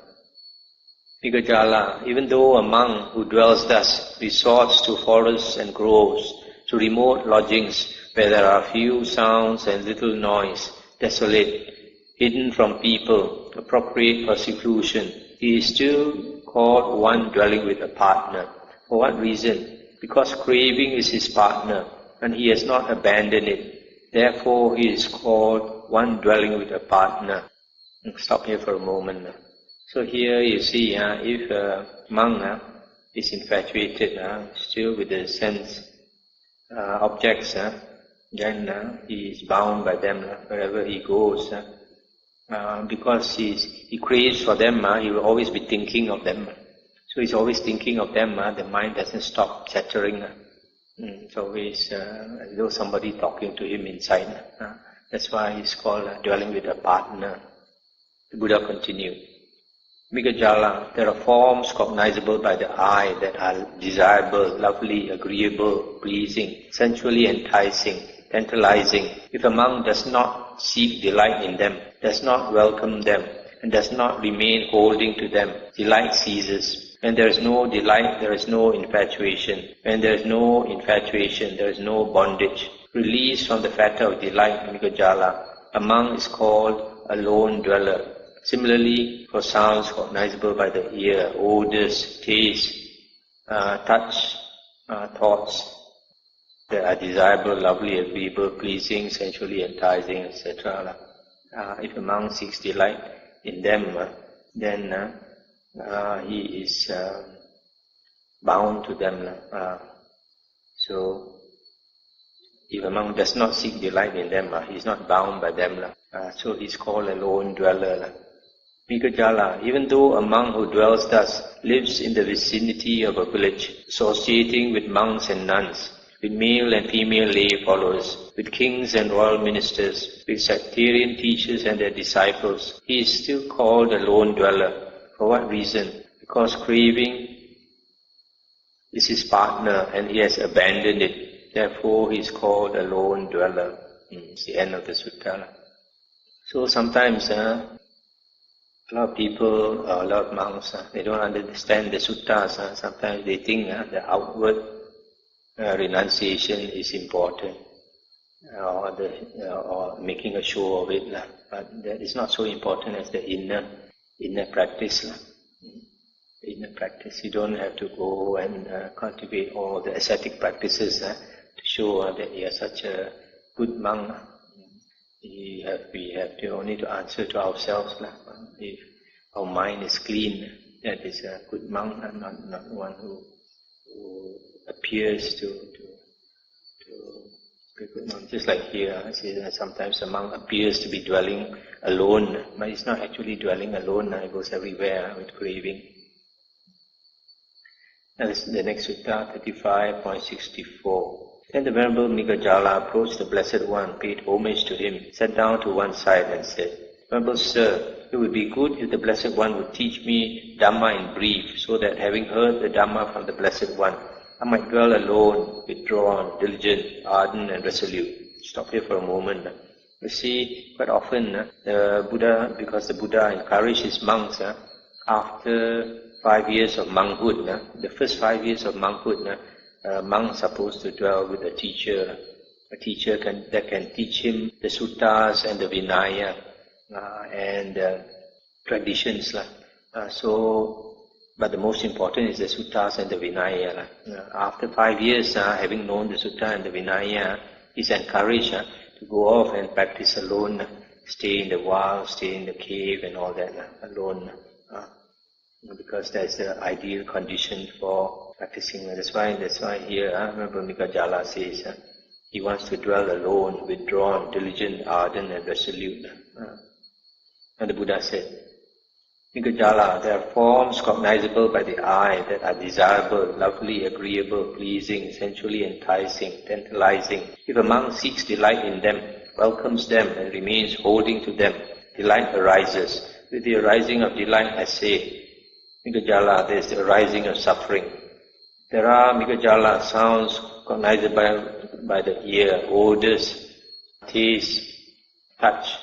S1: Nikaya, even though a monk who dwells thus resorts to forests and groves, to remote lodgings where there are few sounds and little noise, desolate, hidden from people, appropriate for seclusion, he is still called one dwelling with a partner. For what reason? Because craving is his partner, and he has not abandoned it. Therefore, he is called one dwelling with a partner. Stop here for a moment. So here you see, if a monk is infatuated still with the sense objects, then he is bound by them wherever he goes. Because he craves for them, he will always be thinking of them. So he's always thinking of them, the mind doesn't stop chattering. It's always as though somebody talking to him inside. That's why he's called dwelling with a partner. The Buddha continued. Mikajala, there are forms cognizable by the eye that are desirable, lovely, agreeable, pleasing, sensually enticing, tantalizing. If a monk does not seek delight in them, does not welcome them, and does not remain holding to them, delight ceases. When there is no delight, there is no infatuation. When there is no infatuation, there is no bondage. Released from the fetter of delight, Mikajala, a monk is called a lone dweller. Similarly, for sounds cognizable by the ear, odors, taste, touch, thoughts that are desirable, lovely, agreeable, pleasing, sensually enticing, etc. If a monk seeks delight in them, then he is bound to them. So, if a monk does not seek delight in them, he is not bound by them. So he is called a lone dweller. Mikajala, even though a monk who dwells thus lives in the vicinity of a village, associating with monks and nuns, with male and female lay followers, with kings and royal ministers, with sectarian teachers and their disciples, he is still called a lone dweller. For what reason? Because craving is his partner and he has abandoned it. Therefore he is called a lone dweller. It's the end of the sutta. So sometimes a lot of people, a lot of monks, they don't understand the suttas. Sometimes they think the outward renunciation is important, or making a show of it. But that is not so important as the inner practice. Inner practice. You don't have to go and cultivate all the ascetic practices to show that you are such a good monk. We have to only to answer to ourselves. If our mind is clean, that is a good monk, not one who appears to be a good monk. Just like here, I see that sometimes a monk appears to be dwelling alone, but he's not actually dwelling alone. He goes everywhere with craving. And this is the next sutta, 35.64. Then the Venerable Mikajala approached the Blessed One, paid homage to him, sat down to one side and said, Venerable Sir, it would be good if the Blessed One would teach me Dhamma in brief, so that having heard the Dhamma from the Blessed One, I might dwell alone, withdrawn, diligent, ardent and resolute. Stop here for a moment. You see, quite often the Buddha, because the Buddha encouraged his monks, after 5 years of monkhood, the first 5 years of monkhood, a monk is supposed to dwell with a teacher that can teach him the suttas and the Vinaya and traditions. But the most important is the suttas and the Vinaya. After 5 years, having known the sutta and the Vinaya, he's encouraged to go off and practice alone, stay in the wild, stay in the cave and all that, alone. Because that's the ideal condition for practicing. That's why here, remember Mikajala says, he wants to dwell alone, withdrawn, diligent, ardent and resolute. And the Buddha said, Nikaya, there are forms cognizable by the eye that are desirable, lovely, agreeable, pleasing, sensually enticing, tantalizing. If a monk seeks delight in them, welcomes them and remains holding to them, delight arises. With the arising of delight, I say, Nikaya, there is the arising of suffering. There are Nikaya sounds cognizable by the ear, odors, taste, touch,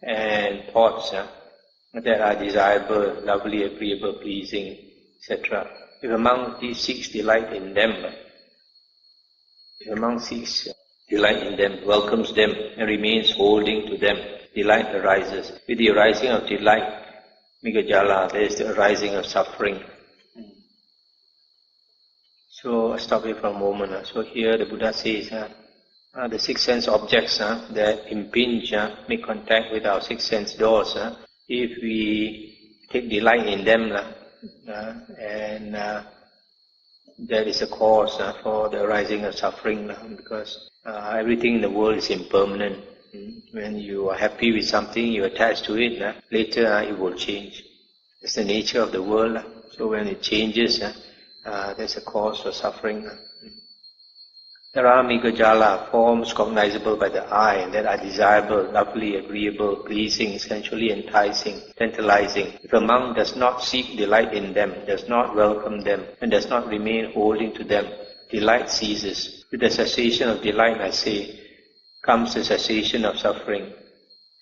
S1: and thoughts that are desirable, lovely, agreeable, pleasing, etc. If a monk seeks delight in them, welcomes them, and remains holding to them, delight arises. With the arising of delight, Nikaya, there is the arising of suffering. So, I'll stop here for a moment. So here the Buddha says, the six sense objects that impinge, make contact with our six sense doors, if we take delight in them, and that is a cause for the arising of suffering, because everything in the world is impermanent. When you are happy with something, you attach to it, later it will change. It's the nature of the world. So when it changes, there's a cause for suffering. There are Mikajala, forms cognizable by the eye, that are desirable, lovely, agreeable, pleasing, sensually enticing, tantalizing. If a monk does not seek delight in them, does not welcome them, and does not remain holding to them, delight ceases. With the cessation of delight, I say, comes the cessation of suffering.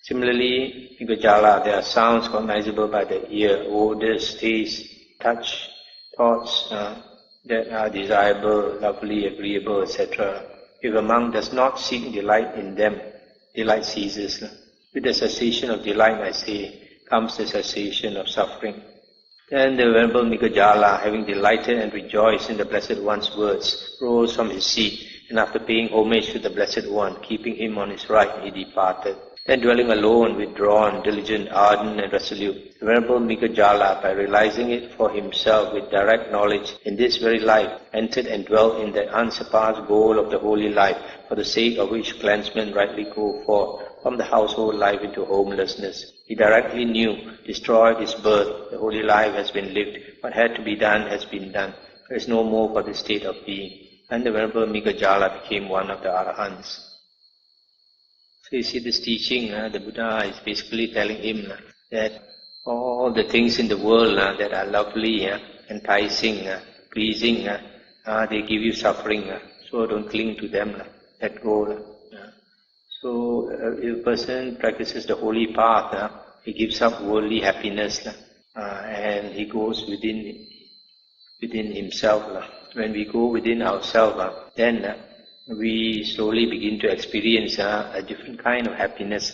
S1: Similarly, Mikajala, there are sounds cognizable by the ear, odors, taste, touch, thoughts, that are desirable, lovely, agreeable, etc. If a monk does not seek delight in them, delight ceases. With the cessation of delight, I say, comes the cessation of suffering. Then the Venerable Mikajala, having delighted and rejoiced in the Blessed One's words, rose from his seat, and after paying homage to the Blessed One, keeping him on his right, he departed. Then dwelling alone, withdrawn, diligent, ardent and resolute, the Venerable Mikajala, by realizing it for himself with direct knowledge in this very life, entered and dwelt in that unsurpassed goal of the holy life, for the sake of which clansmen rightly go forth from the household life into homelessness. He directly knew, destroyed his birth, the holy life has been lived, what had to be done has been done. There is no more for this state of being. And the Venerable Mikajala became one of the Arahants. So you see this teaching, the Buddha is basically telling him that all the things in the world that are lovely, enticing, pleasing, they give you suffering, so don't cling to them, let go. So if a person practices the holy path, he gives up worldly happiness and he goes within himself. When we go within ourselves, then we slowly begin to experience a different kind of happiness.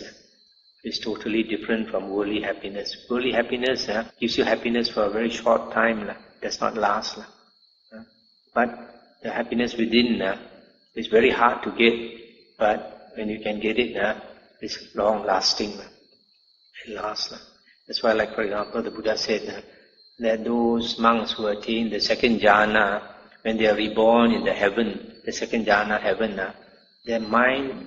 S1: It's totally different from worldly happiness. Worldly happiness gives you happiness for a very short time, does not last. But the happiness within is very hard to get, but when you can get it, it's long lasting. It lasts. That's why, like for example, the Buddha said that those monks who attain the second jhana, when they are reborn in the heaven, the second jhana heaven, their mind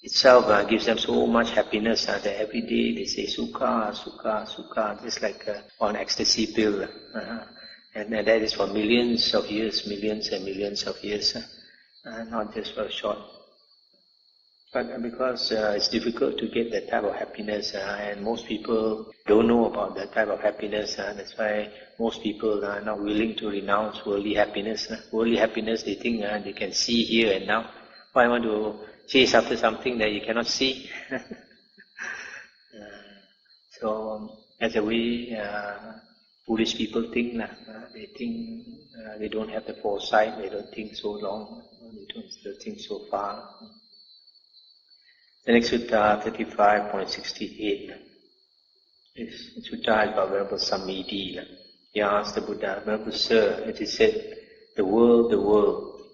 S1: itself gives them so much happiness that every day they say sukha, sukha, sukha, just like on ecstasy pill. And that is for millions of years, millions and millions of years, not just for a short. But because it's difficult to get that type of happiness, and most people don't know about that type of happiness, that's why most people are not willing to renounce worldly happiness. Worldly happiness, they think they can see here and now. Why want to chase after something that you cannot see? So, as a way, foolish people think, they think they don't have the foresight, they don't think so long, they don't think so far. The next sutta, 35.68. This sutta is about Venerable Samyutta. He asked the Buddha, Venerable Sir, it is said, the world.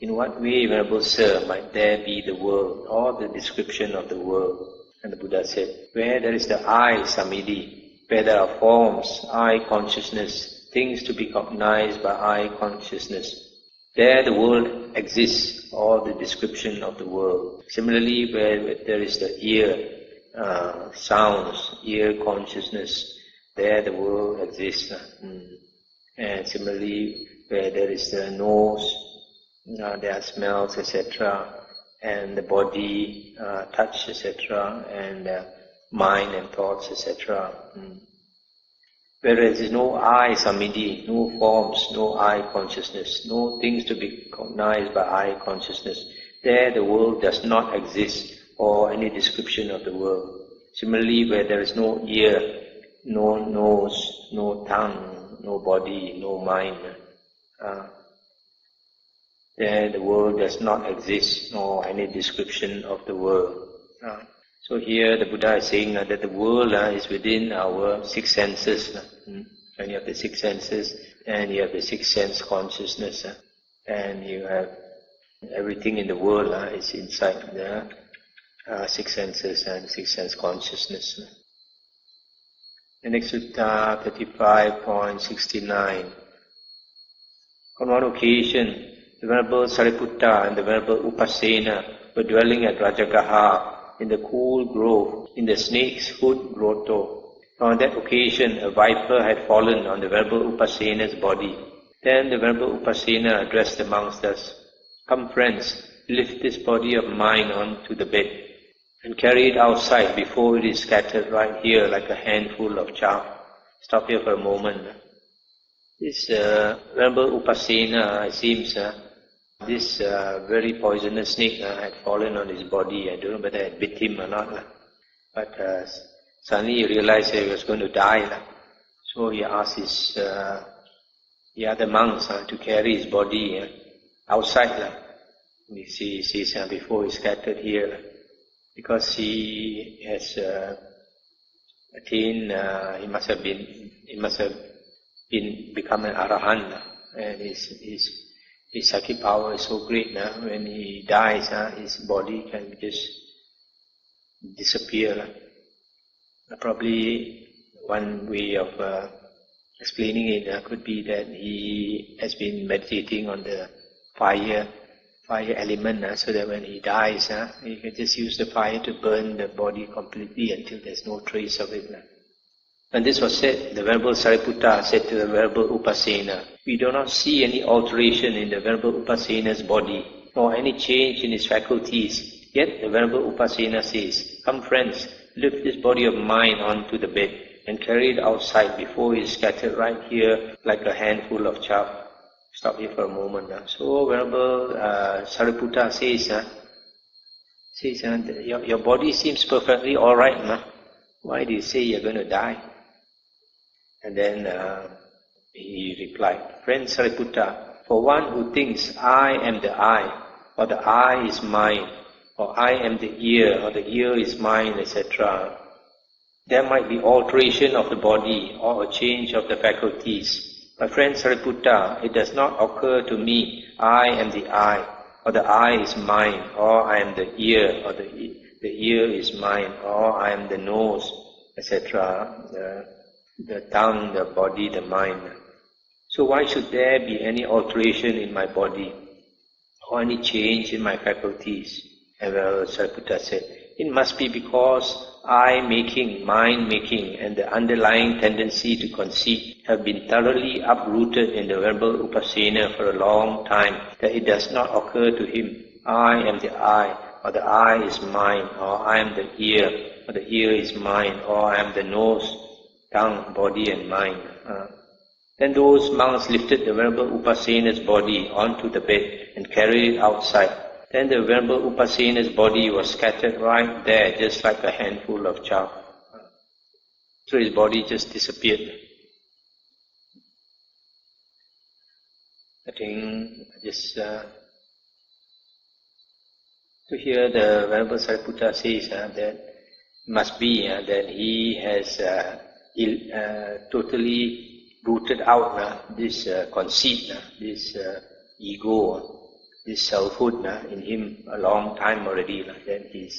S1: In what way, Venerable Sir, might there be the world, or the description of the world? And the Buddha said, where there is the I, Samyutta, where there are forms, I consciousness, things to be cognized by I consciousness, there the world exists, or the description of the world. Similarly, where there is the ear, sounds, ear consciousness, there the world exists. And similarly, where there is the nose, there are smells, etc., and the body, touch, etc., and mind and thoughts, etc. Whereas there is no I, Samyutta, no forms, no I consciousness, no things to be cognized by I consciousness. There the world does not exist, or any description of the world. Similarly, where there is no ear, no nose, no tongue, no body, no mind, there the world does not exist, nor any description of the world. So here the Buddha is saying that the world is within our six senses. And you have the six senses, and you have the sixth sense consciousness, and you have everything in the world is inside the six senses and sixth sense consciousness. The next sutta, 35.69. On one occasion, the Venerable Sariputta and the Venerable Upasena were dwelling at Rajagaha in the cool grove in the snake's hood grotto. On that occasion, a viper had fallen on the Venerable Upasena's body. Then the Venerable Upasena addressed the monks thus, Come friends, lift this body of mine onto the bed and carry it outside before it is scattered right here like a handful of chaff. Stop here for a moment. This Venerable Upasena, it seems, this very poisonous snake had fallen on his body. I don't know whether it bit him or not. But suddenly he realized he was going to die. So he asked his, the other monks to carry his body outside. We see before he scattered here. Because he has attained, he must have become an arahant, and his psychic power is so great. When he dies, his body can just disappear. Probably one way of explaining it could be that he has been meditating on the fire element, so that when he dies, he can just use the fire to burn the body completely until there's no trace of it. And this was said, the Venerable Sariputta said to the Venerable Upasena, we do not see any alteration in the Venerable Upasena's body, nor any change in his faculties. Yet the Venerable Upasena says, come friends, lift this body of mine onto the bed and carry it outside before it is scattered right here like a handful of chaff. Stop here for a moment. So Venerable Sariputta says, your body seems perfectly alright. Why do you say you're going to die? And then he replied, friend Sariputta, for one who thinks I am the eye, or the eye is mine, or I am the ear, or the ear is mine, etc., there might be alteration of the body or a change of the faculties. My friend Sariputta, it does not occur to me, I am the eye, or the eye is mine, or I am the ear, or the ear is mine, or I am the nose, etc., the tongue, the body, the mind. So why should there be any alteration in my body, or any change in my faculties? And Sariputta said, it must be because I-making, mind-making, and the underlying tendency to conceit have been thoroughly uprooted in the Venerable Upasena for a long time, that it does not occur to him, I am the eye, or the eye is mine, or I am the ear, or the ear is mine, or I am the nose, tongue, body, and mind. Then those monks lifted the Venerable Upasena's body onto the bed and carried it outside. Then the Venerable Upasena's body was scattered right there, just like a handful of chaff. So his body just disappeared. I think just to hear the Venerable Sariputta says that must be that he has totally rooted out this conceit, this ego, this selfhood in him a long time already. That he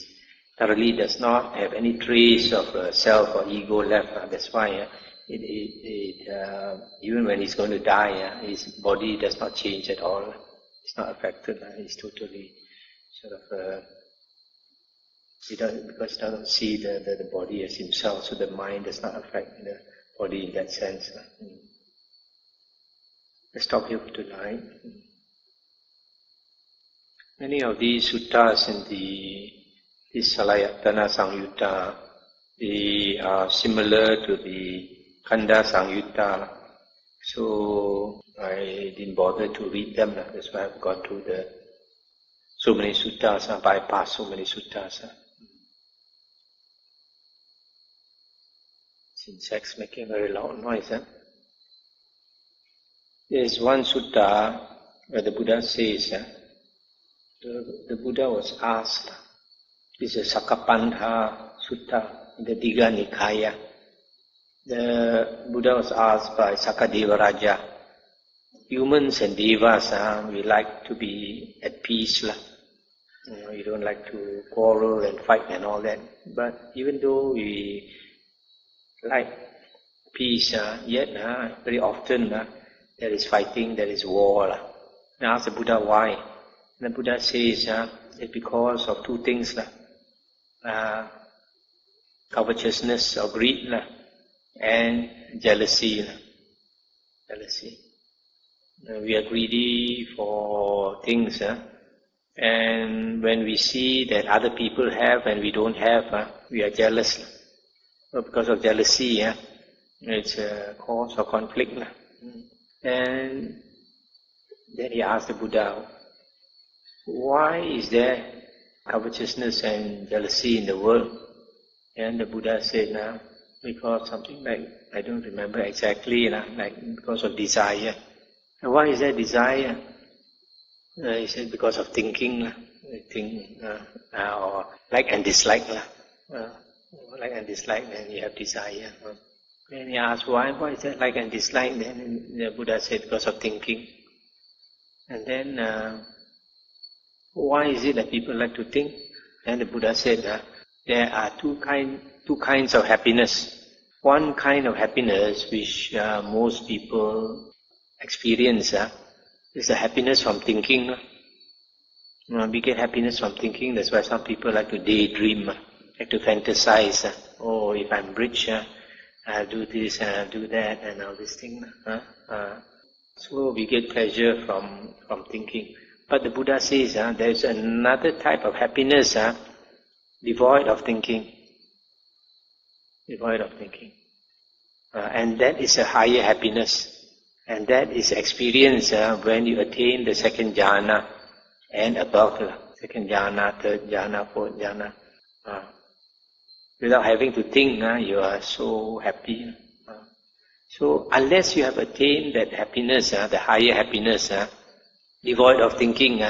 S1: thoroughly does not have any trace of self or ego left. That's why even when he's going to die, his body does not change at all. It's not affected. He's totally sort of because he doesn't see the body as himself, so the mind does not affect the body in that sense. Let's stop here for tonight. Many of these suttas in this Salayatana Samyutta, they are similar to the Khanda Samyutta, so I didn't bother to read them. That's why I've gone through so many suttas, bypassed so many suttas. Insects making very loud noise. There is one sutta where the Buddha says, the Buddha was asked, this is Sakapantha Sutta in the Digha Nikaya. The Buddha was asked by Sakadeva Raja, humans and devas, we like to be at peace. We don't like to quarrel and fight and all that. But even though we like peace, yet very often there is fighting, there is war. I asked the Buddha why. And the Buddha says it's because of two things. Covetousness or greed and jealousy. Jealousy. We are greedy for things And when we see that other people have and we don't have, we are jealous. So because of jealousy, it's a cause of conflict. And then he asked the Buddha, why is there covetousness and jealousy in the world? And the Buddha said, because something like, I don't remember exactly, like because of desire. And why is there desire? He said, because of thinking, or like and dislike. Like and dislike, then you have desire. Then he asked, why is that like and dislike? Then the Buddha said, because of thinking. And then, why is it that people like to think? And the Buddha said, there are two kinds of happiness. One kind of happiness which most people experience is the happiness from thinking. We get happiness from thinking. That's why some people like to daydream, like to fantasize. Oh, if I'm rich, I'll do this and I'll do that and all this thing. So we get pleasure from thinking. But the Buddha says there's another type of happiness devoid of thinking. Devoid of thinking. And that is a higher happiness. And that is experienced when you attain the second jhana and above. Second jhana, third jhana, fourth jhana. Without having to think, you are so happy. So unless you have attained that happiness, the higher happiness, devoid of thinking,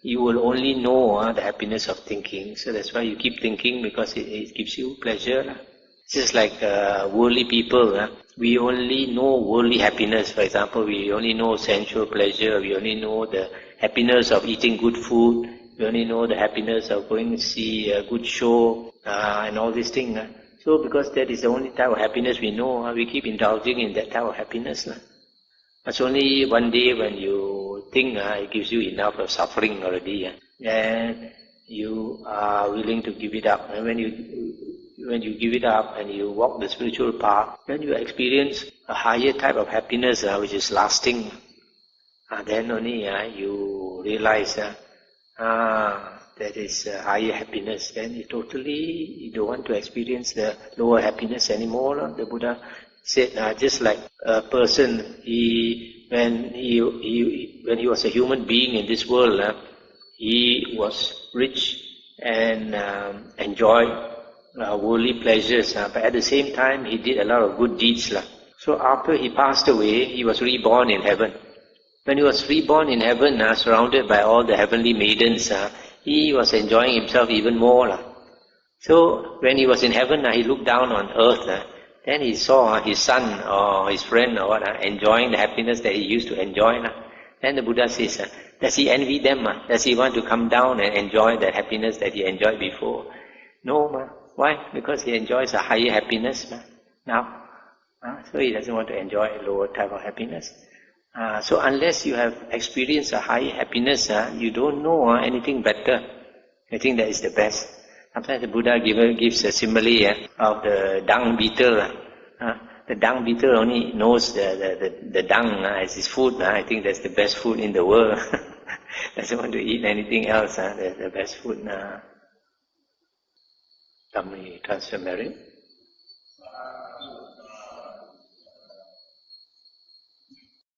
S1: you will only know the happiness of thinking. So that's why you keep thinking, because it gives you pleasure. Just like worldly people, we only know worldly happiness. For example, we only know sensual pleasure, we only know the happiness of eating good food, we only know the happiness of going to see a good show, and all these things. So because that is the only type of happiness we know, we keep indulging in that type of happiness. It's only one day when you think it gives you enough of suffering already, and you are willing to give it up. And when you give it up and you walk the spiritual path, then you experience a higher type of happiness which is lasting. Then only you realize that is higher happiness. Then you don't want to experience the lower happiness anymore. The Buddha said, just like a person, when he was a human being in this world, he was rich and enjoyed worldly pleasures, but at the same time he did a lot of good deeds. So after he passed away, he was reborn in heaven. When he was reborn in heaven, surrounded by all the heavenly maidens, he was enjoying himself even more. So when he was in heaven, he looked down on earth, then he saw his son or his friend or enjoying the happiness that he used to enjoy. Then the Buddha says, does he envy them? Does he want to come down and enjoy the happiness that he enjoyed before? No, why? Because he enjoys a higher happiness now. So he doesn't want to enjoy a lower type of happiness. So unless you have experienced a higher happiness, you don't know anything better. I think that is the best. Sometimes the Buddha gives a simile of the dung beetle. The dung beetle only knows the dung as his food. I think that's the best food in the world. Doesn't want to eat anything else. That's the best food. Can we transfer Mary?